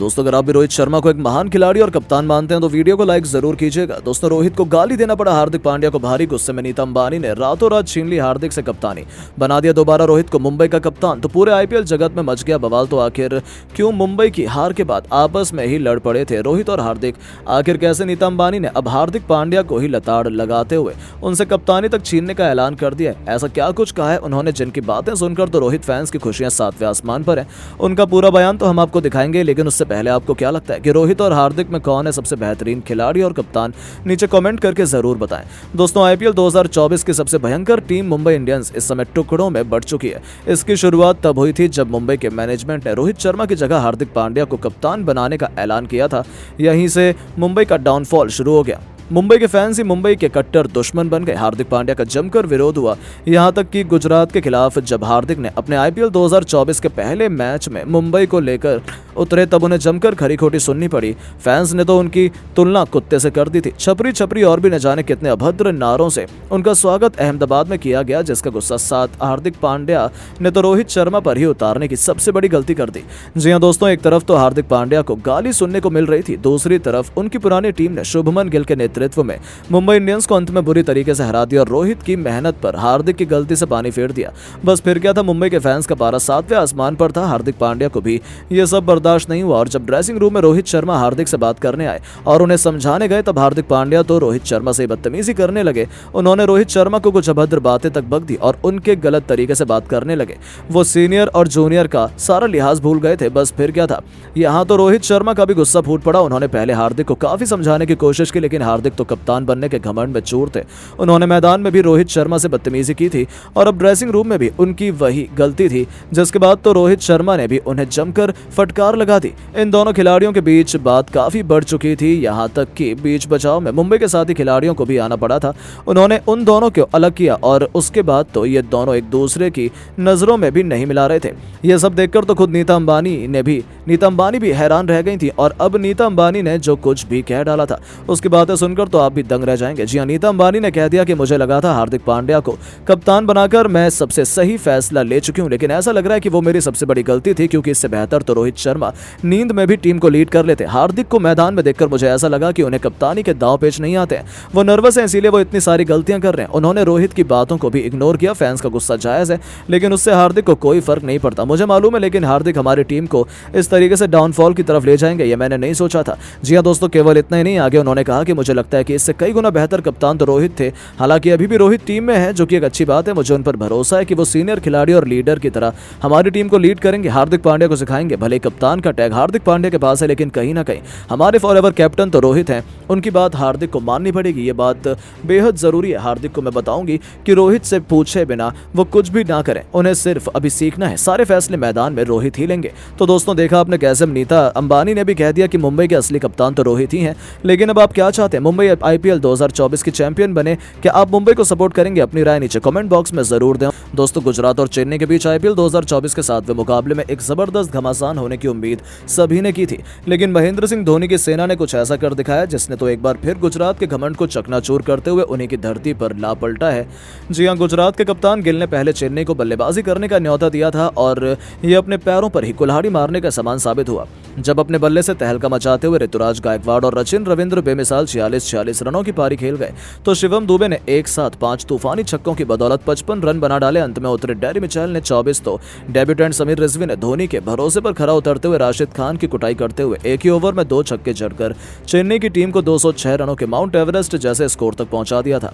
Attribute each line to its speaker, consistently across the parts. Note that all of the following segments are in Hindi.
Speaker 1: दोस्तों अगर आप भी रोहित शर्मा को एक महान खिलाड़ी और कप्तान मानते हैं तो वीडियो को लाइक जरूर कीजिएगा। दोस्तों रोहित को गाली देना पड़ा हार्दिक पांड्या को भारी गुस्से में नीता अंबानी ने रातों रात छीन ली हार्दिक से कप्तानी, बना दिया दोबारा रोहित को मुंबई का कप्तान। तो पूरे आईपीएल जगत में मच गया बवाल। तो आखिर क्यों मुंबई की हार के बाद आपस में ही लड़ पड़े थे रोहित और हार्दिक? आखिर कैसे नीता अंबानी ने अब हार्दिक पांड्या को ही लताड़ लगाते हुए उनसे कप्तानी तक छीनने का ऐलान कर दिया है? ऐसा क्या कुछ कहा है उन्होंने जिनकी बातें सुनकर तो रोहित फैंस की खुशियां सातवें आसमान पर है। उनका पूरा बयान तो हम आपको दिखाएंगे, लेकिन उससे पहले आपको क्या लगता है कि रोहित और हार्दिक में कौन है सबसे बेहतरीन खिलाड़ी और कप्तान? नीचे कमेंट करके जरूर बताएं। दोस्तों आईपीएल 2024 की सबसे भयंकर टीम मुंबई इंडियंस इस समय टुकड़ों में बढ़ चुकी है। इसकी शुरुआत तब हुई थी जब मुंबई के मैनेजमेंट ने रोहित शर्मा की जगह हार्दिक पांड्या को कप्तान बनाने का ऐलान किया था। यहीं से मुंबई का डाउनफॉल शुरू हो गया। मुंबई के फैंस ही मुंबई के कट्टर दुश्मन बन गए। हार्दिक पांड्या का जमकर विरोध हुआ, यहां तक कि गुजरात के खिलाफ जब हार्दिक ने अपने आईपीएल 2024 के पहले मैच में मुंबई को लेकर उतरे तब उन्हें जमकर खरी खोटी सुननी पड़ी। फैंस ने तो उनकी तुलना कुत्ते से कर दी थी। छपरी छपरी और भी न जाने कितने अभद्र नारों से उनका स्वागत अहमदाबाद में किया गया, जिसका गुस्सा साथ हार्दिक पांड्या ने तो रोहित शर्मा पर ही उतारने की सबसे बड़ी गलती कर दी। जी हां दोस्तों, एक तरफ तो हार्दिक पांड्या को गाली सुनने को मिल रही थी, दूसरी तरफ उनकी पुरानी टीम ने शुभमन गिल के नेतृत्व में मुंबई इंडियंस को अंत में बुरी तरीके से हरा दिया और रोहित की मेहनत पर हार्दिक की गलती से पानी फेर दिया। बस फिर क्या था, मुंबई के फैंस का पारा सातवें आसमान पर था। हार्दिक पांड्या को भी यह सब बर्दाश्त नहीं हुआ और जब ड्रेसिंग रूम में रोहित शर्मा हार्दिक से बात करने आए और उन्हें समझाने गए तब हार्दिक पांड्या तो रोहित शर्मा से बदतमीजी करने लगे। उन्होंने रोहित शर्मा को कुछ अभद्र बातें तक बक दी और उनके गलत तरीके से बात करने लगे। वो सीनियर और जूनियर का सारा लिहाज भूल गए थे। बस फिर क्या था, यहाँ तो रोहित शर्मा का भी गुस्सा फूट पड़ा। उन्होंने पहले हार्दिक को काफी समझाने की कोशिश की, लेकिन हार्दिक तो कप्तान बनने के घमंड में चूर थे। उन्होंने मैदान में भी रोहित शर्मा से बदतमीजी की थी और अब ड्रेसिंग रूम में भी उनकी वही गलती थी, जिसके बाद तो रोहित शर्मा ने भी उन्हें जमकर फटकार लगा दी। इन दोनों खिलाड़ियों के बीच बात काफी बढ़ चुकी थी, यहाँ तक कि बीच बचाव में मुंबई के साथी खिलाड़ियों को भी आना पड़ा था। उन्होंने उन दोनों को अलग किया और उसके बाद तो ये दोनों एक दूसरे की नजरों में भी नहीं मिला रहे थे। यह सब देखकर तो खुद नीता अंबानी भी हैरान रह गई थी और अब नीता अंबानी ने जो कुछ भी कह डाला था उसकी बातें सुनकर तो आप भी दंग रह जाएंगे। जी नीता अंबानी ने कह दिया कि मुझे लगा था हार्दिक पांड्या को कप्तान बनाकर मैं सबसे सही फैसला ले चुकी हूं, लेकिन ऐसा लग रहा है कि वो मेरी सबसे बड़ी गलती थी, क्योंकि इससे बेहतर तो रोहित शर्मा नींद में भी टीम को लीड कर लेते। हार्दिक को मैदान में देखकर मुझे ऐसा लगा कि उन्हें कप्तानी के दांव पेच नहीं आते हैं। वो नर्वस है, इसीलिए वो इतनी सारी गलतियां कर रहे हैं। उन्होंने रोहित की बातों को भी इग्नोर किया। फैंस का गुस्सा जायज है, लेकिन उससे हार्दिक को कोई फर्क नहीं पड़ता, मुझे मालूम है, लेकिन हार्दिक हमारी टीम को इस तरीके से डाउनफॉल की तरफ ले जाएंगे ये मैंने नहीं सोचा था। जी हां दोस्तों, केवल इतना ही नहीं, आगे उन्होंने कहा कि मुझे लगता है कि इससे कई गुना बेहतर कप्तान तो रोहित थे। हालांकि अभी भी रोहित टीम में है, जो कि एक अच्छी बात है। मुझे उन पर भरोसा है कि वो सीनियर खिलाड़ी और लीडर की तरह हमारी टीम को लीड करेंगे, हार्दिक पांड्या को सिखाएंगे। भले कप्तान का टैग हार्दिक पांड्या के पास है, लेकिन कहीं ना कहीं हमारे फॉरएवर कैप्टन तो रोहित हैं। उनकी बात हार्दिक को माननी पड़ेगी, ये बात बेहद जरूरी है। हार्दिक को मैं बताऊंगी कि रोहित से पूछे बिना वो कुछ भी ना करें, उन्हें सिर्फ अभी सीखना है। सारे फैसले मैदान में रोहित ही लेंगे। तो दोस्तों देखा आपने कैसे नीता अंबानी ने भी कह दिया कि मुंबई के असली कप्तान तो रोहित ही हैं। लेकिन अब आप क्या चाहते हैं, मुंबई आईपीएल 2024 की चैंपियन बने? क्या आप मुंबई को सपोर्ट करेंगे? अपनी राय नीचे कमेंट बॉक्स में जरूर दें। दोस्तों गुजरात और चेन्नई के बीच आईपीएल 2024 के 7वें मुकाबले में एक जबरदस्त घमासान होने की उम्मीद सभी ने की थी, लेकिन महेंद्र सिंह धोनी की सेना ने कुछ ऐसा कर दिखाया जिसने तो एक बार फिर गुजरात के घमंड को चकनाचूर करते हुए उन्हीं की धरती पर ला पलटा है। जी हां, गुजरात के कप्तान गिल ने पहले चेन्नई को बल्लेबाजी करने का न्योता दिया था और ये अपने पैरों पर ही कुल्हाड़ी मारने का समान साबित हुआ, जब अपने बल्ले से तहलका मचाते हुए ऋतुराज गायकवाड़ और रचिन रविंद्र बेमिसाल 46 रनों की पारी खेल गए, तो शिवम दुबे ने एक साथ 5 तूफानी छक्कों की बदौलत 55 रन बना डाले। अंत में उतरे डेरी मिचेल ने 24, तो डेब्यूटेंट समीर रिजवी ने धोनी के भरोसे पर खरा उतरते हुए राशिद खान की कुटाई करते हुए एक ही ओवर में 2 छक्के जड़कर चेन्नई की टीम को 206 रनों के माउंट एवरेस्ट जैसे स्कोर तक पहुंचा दिया था।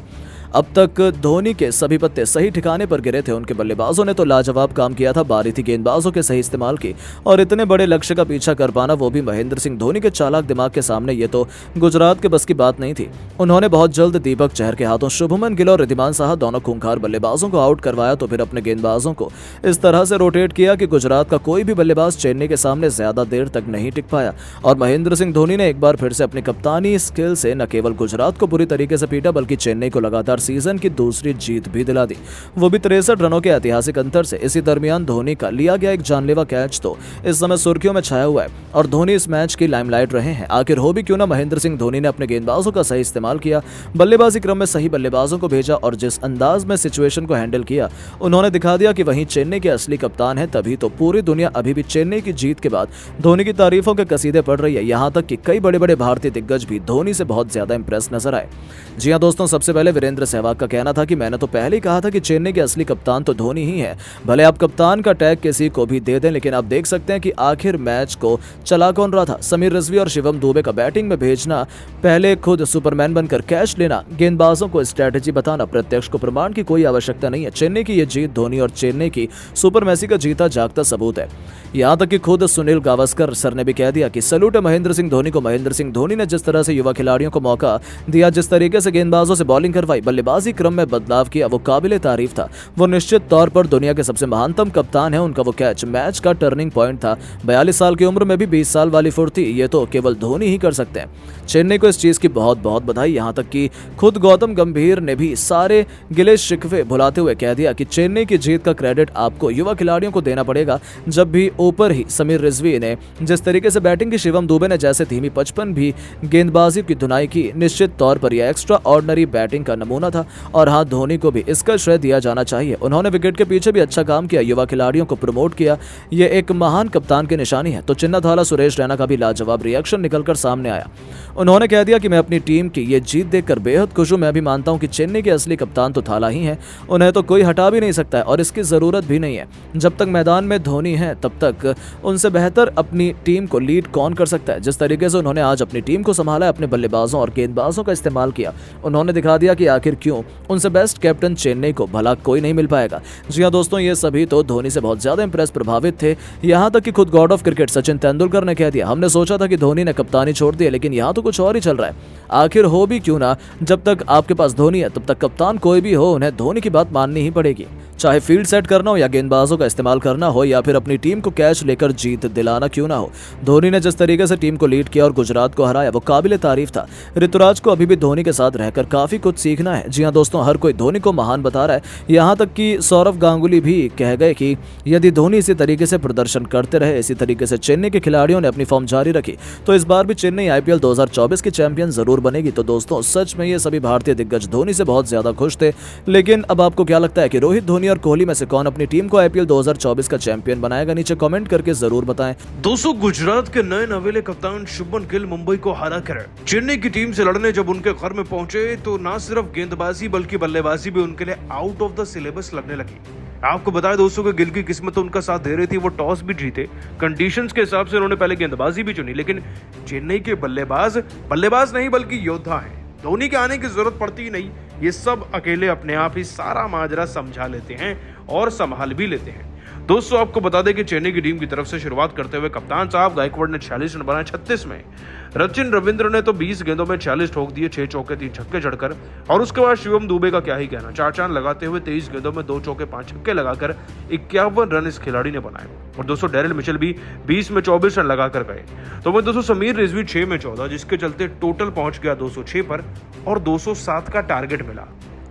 Speaker 1: अब तक धोनी के सभी पत्ते सही ठिकाने पर गिरे थे। उनके बल्लेबाजों ने तो लाजवाब काम किया था, बारीकी गेंदबाजों के सही इस्तेमाल की और इतने बड़े लक्ष्य का पीछा कर पाना, वो भी महेंद्र सिंह धोनी के चालाक दिमाग के सामने, ये तो गुजरात के बस की बात नहीं थी। उन्होंने बहुत जल्द दीपक चहर के हाथों शुभमन गिल और रिद्धिमान साहा दोनों खूंखार बल्लेबाजों को आउट करवाया, तो फिर अपने गेंदबाजों को इस तरह से रोटेट किया कि गुजरात का कोई भी बल्लेबाज चेन्नई के सामने ज्यादा देर तक नहीं टिक पाया। और महेंद्र सिंह धोनी ने एक बार फिर से अपनी कप्तानी स्किल से न केवल गुजरात को बुरी तरीके से पीटा, बल्कि चेन्नई को लगातार लगातार सीजन की दूसरी जीत भी दिला दी, वो भी 63 रनों के ऐतिहासिक अंतर से। इसी दरमियान धोनी का लिया गया एक जानलेवा कैच तो इस समय सुर्खियों में छाया हुआ है और धोनी इस मैच की लाइमलाइट रहे हैं। आखिर हो भी क्यों ना, महेंद्र सिंह धोनी ने अपने गेंदबाजों का सही इस्तेमाल किया, बल्लेबाजी क्रम में सही बल्लेबाजों को भेजा और जिस अंदाज में सिचुएशन को हैंडल किया उन्होंने दिखा दिया कि वहीं चेन्नई के असली कप्तान है। तभी तो पूरी दुनिया अभी भी चेन्नई की जीत के बाद धोनी की तारीफों के कसीदे पढ़ रही है। यहां तक कि कई बड़े बड़े भारतीय दिग्गज भी धोनी से बहुत ज्यादा इंप्रेस नजर आए। जी हां दोस्तों, सबसे पहले वीरेंद्र सहवाग का कहना था कि मैंने तो पहले ही कहा था कि चेन्नई के असली कप्तान तो धोनी ही है, भले आप कप्तान का टैग किसी को भी दे दें, लेकिन आप देख सकते हैं कि आखिर मैच को चला कौन रहा था। समीर रिजवी और शिवम दुबे का बैटिंग में भेजना, पहले खुद सुपरमैन बनकर कैच लेना, गेंदबाजों को स्ट्रेटेजी बताना, प्रत्यक्ष को प्रमाण की कोई आवश्यकता नहीं है। चेन्नई की यह जीत धोनी और चेन्नई की सुपर मैसी का जीता जागता सबूत है। यहां तक कि खुद सुनील गावस्कर सर ने भी कह दिया कि सैल्यूट है महेंद्र सिंह धोनी को। महेंद्र सिंह धोनी ने जिस तरह से युवा खिलाड़ियों को मौका दिया, जिस तरीके से गेंदबाजों से बॉलिंग करवाई, बल्लेबाजी क्रम में बदलाव किया, वो काबिले तारीफ था। वो निश्चित तौर पर दुनिया के सबसे महानतम कप्तान है। उनका वो कैच मैच का टर्निंग पॉइंट था। 42 साल की उम्र में भी 20 साल वाली फुर्ती, ये तो केवल धोनी ही कर सकते हैं। चेन्नई को इस चीज की बहुत बहुत बधाई। यहां तक कि खुद गौतम गंभीर ने भी सारे गिले शिकवे भुलाते हुए कह दिया कि चेन्नई की जीत का क्रेडिट आपको युवा खिलाड़ियों को देना पड़ेगा। जब भी ऊपर ही समीर रिजवी ने जिस तरीके से बैटिंग की, शिवम दुबे ने जैसे धीमी 55 भी गेंदबाजी की धुनाई की, निश्चित तौर पर यह एक्स्ट्रा ऑर्डिनरी बैटिंग का नमूना था। और हाँ, धोनी को भी इसका श्रेय दिया जाना चाहिए। उन्होंने विकेट के पीछे भी अच्छा काम किया, युवा खिलाड़ियों को प्रमोट किया, ये एक महान कप्तान की निशानी है। तो चिन्नाथाला सुरेश रैना का भी लाजवाब रिएक्शन निकलकर सामने आया। उन्होंने कह दिया कि मैं अपनी टीम की ये जीत देखकर बेहद खुश हूं। मैं भी मानता हूं कि चेन्नई के असली कप्तान तो थाला ही है, उन्हें तो कोई हटा भी नहीं सकता है और इसकी जरूरत भी नहीं है। जब तक मैदान में धोनी है तब तक उनसे बेहतर अपनी टीम को लीड कौन कर सकता है। जिस तरीके से उन्होंने आज अपनी टीम को संभाला, अपने बल्लेबाजों और गेंदबाजों का इस्तेमाल किया, उन्होंने दिखा दिया कि आखिर क्यों उनसे बेस्ट कैप्टन चेन्नई को भला कोई नहीं मिल पाएगा। जी हाँ दोस्तों, ये सभी तो धोनी से बहुत ज्यादा इंप्रेस प्रभावित थे। यहां तक कि खुद God of cricket Sachin Tendulkar ने कह दिया, हमने सोचा था कि धोनी ने कप्तानी छोड़ दी, लेकिन यहां तो कुछ और ही चल रहा है। आखिर हो भी क्यों ना, जब तक आपके पास धोनी है तब तक कप्तान कोई भी हो, उन्हें धोनी की बात माननी ही पड़ेगी। चाहे फील्ड सेट करना हो या गेंदबाजों का इस्तेमाल करना हो या फिर अपनी टीम को कैच लेकर जीत दिलाना क्यों ना हो, धोनी ने जिस तरीके से टीम को लीड किया और गुजरात को हराया, वो काबिले तारीफ था। ऋतुराज को अभी भी धोनी के साथ रहकर काफी कुछ सीखना है। जी हाँ दोस्तों, हर कोई धोनी को महान बता रहा है। यहाँ तक कि सौरव गांगुली भी कह गए कि यदि धोनी इसी तरीके से प्रदर्शन करते रहे, इसी तरीके से चेन्नई के खिलाड़ियों ने अपनी फॉर्म जारी रखी, तो इस बार भी चेन्नई IPL 2024 की चैंपियन जरूर बनेगी। तो दोस्तों, सच में ये सभी भारतीय दिग्गज धोनी से बहुत ज्यादा खुश थे। लेकिन अब आपको क्या लगता है कि रोहित, धोनी और कोहली में से कौन अपनी टीम को IPL 2024 का चैंपियन बनाएगा? नीचे कमेंट करके जरूर बताएं।
Speaker 2: दोस्तों, गुजरात के नए नवेले कप्तान शुभमन गिल मुंबई को हरा कर चेन्नई की टीम से लड़ने जब उनके घर में पहुंचे तो ना सिर्फ गेंदबाजी बल्कि बल्लेबाजी भी उनके लिए आउट ऑफ द सिलेबस लगने लगी। आपको बताया दोस्तों कि गिल की किस्मत तो उनका साथ दे रही थी, वो टॉस भी जीते, कंडीशंस के हिसाब से उन्होंने पहले गेंदबाजी भी चुनी, लेकिन चेन्नई के बल्लेबाज नहीं बल्कि योद्धा हैं। धोनी के आने की जरूरत पड़ती ही नहीं, ये सब अकेले अपने आप ही सारा माजरा समझा लेते हैं और संभाल भी लेते हैं। दोस्तों, आपको बता दें कि चेन्नई की टीम की तरफ से शुरुआत करते हुए कप्तान साहब गायकवाड़ ने 46 रन बनाए 36 में। सचिन रविंद्र ने तो 20 गेंदों में 40 ठोक दिए, 6 चौके 3 छक्के जड़कर। और उसके बाद शिवम दुबे का क्या ही कहना, 4 चांद लगाते हुए 23 गेंदों में 2 चौके 5 छक्के लगाकर 51 रन इस खिलाड़ी ने बनाए। और दोस्तों, डेरिल मिचेल भी 20 में 24 रन लगाकर गए। तो वह दोस्तों समीर रिजवी 6 में 14, जिसके चलते टोटल पहुंच गया 206 पर और 207 का टारगेट मिला।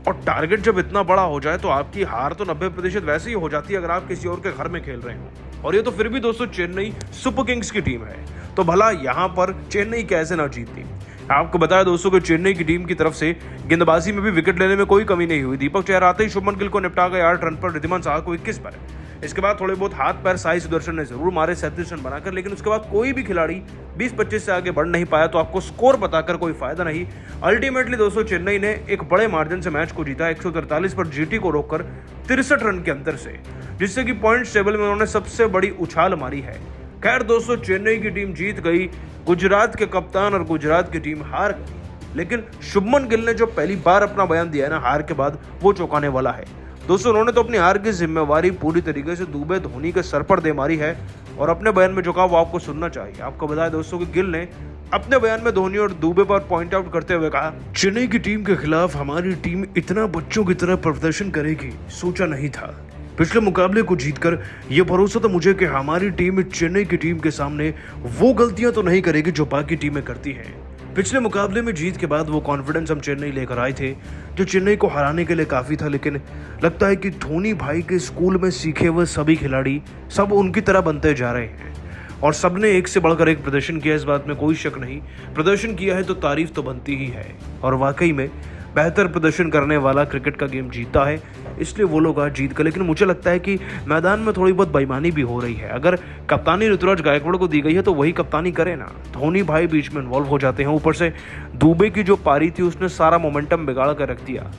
Speaker 2: और टारगेट जब इतना बड़ा हो जाए तो आपकी हार तो 90% वैसे ही हो जाती है अगर आप किसी और के घर में खेल रहे हो। और ये तो फिर भी दोस्तों चेन्नई सुपर किंग्स की टीम है, तो भला यहाँ पर चेन्नई कैसे ना जीतती। आपको बताया दोस्तों कि चेन्नई की टीम की तरफ से गेंदबाजी में भी विकेट लेने में कोई कमी नहीं हुई। दीपक चहर आते ही शुभमन गिल को निपटा गए 8 रन पर, रिद्धिमान साहा को 21 पर। इसके बाद थोड़े बहुत हाथ पैर साई सुदर्शन ने जरूर मारे 37 रन बनाकर, लेकिन उसके बाद कोई भी खिलाड़ी 20-25 से आगे बढ़ नहीं पाया। तो आपको स्कोर बताकर कोई फायदा नहीं। अल्टीमेटली दोस्तों चेन्नई ने एक बड़े मार्जिन से मैच को जीता, 143 पर जीटी को रोककर 63 रन के अंतर से, जिससे कि पॉइंट्स टेबल में उन्होंने सबसे बड़ी उछाल मारी है। खैर दोस्तों, चेन्नई की टीम जीत गई, गुजरात के कप्तान और गुजरात की टीम हार गई। लेकिन शुभमन गिल ने जो पहली बार अपना बयान दिया है ना हार के बाद, वो चौंकाने वाला है। दोस्तों, उन्होंने तो अपनी हार की जिम्मेवारी पूरी तरीके से दुबे धोनी के सर पर दे मारी है और अपने बयान में जो कहा वो आपको सुनना चाहिए। आपको बताया दोस्तों कि गिल ने अपने बयान में धोनी और दुबे पर पॉइंट आउट करते हुए कहा, चेन्नई की टीम के खिलाफ हमारी टीम इतना बच्चों की तरह प्रदर्शन करेगी सोचा नहीं था। पिछले मुकाबले को जीतकर यह भरोसा था मुझे कि हमारी टीम चेन्नई की टीम के सामने वो गलतियां तो नहीं करेगी जो बाकी टीमें करती हैं। पिछले मुकाबले में जीत के बाद वो कॉन्फिडेंस हम चेन्नई लेकर आए थे जो चेन्नई को हराने के लिए काफ़ी था, लेकिन लगता है कि धोनी भाई के स्कूल में सीखे हुए सभी खिलाड़ी सब उनकी तरह बनते जा रहे हैं और सबने एक से बढ़कर एक प्रदर्शन किया, इस बात में कोई शक नहीं। प्रदर्शन किया है तो तारीफ तो बनती ही है और वाकई में बेहतर प्रदर्शन करने वाला क्रिकेट का गेम जीतता है, इसलिए वो लोग आज जीत गए। लेकिन मुझे लगता है कि मैदान में थोड़ी बहुत बेईमानी भी हो रही है। अगर कप्तानी ऋतुराज गायकवाड़ को दी गई है तो वही कप्तानी करे ना। धोनी भाई बीच में इन्वॉल्व हो जाते हैं, ऊपर से दुबे की जो पारी थी उसने सारा मोमेंटम बिगाड़ कर रख दिया।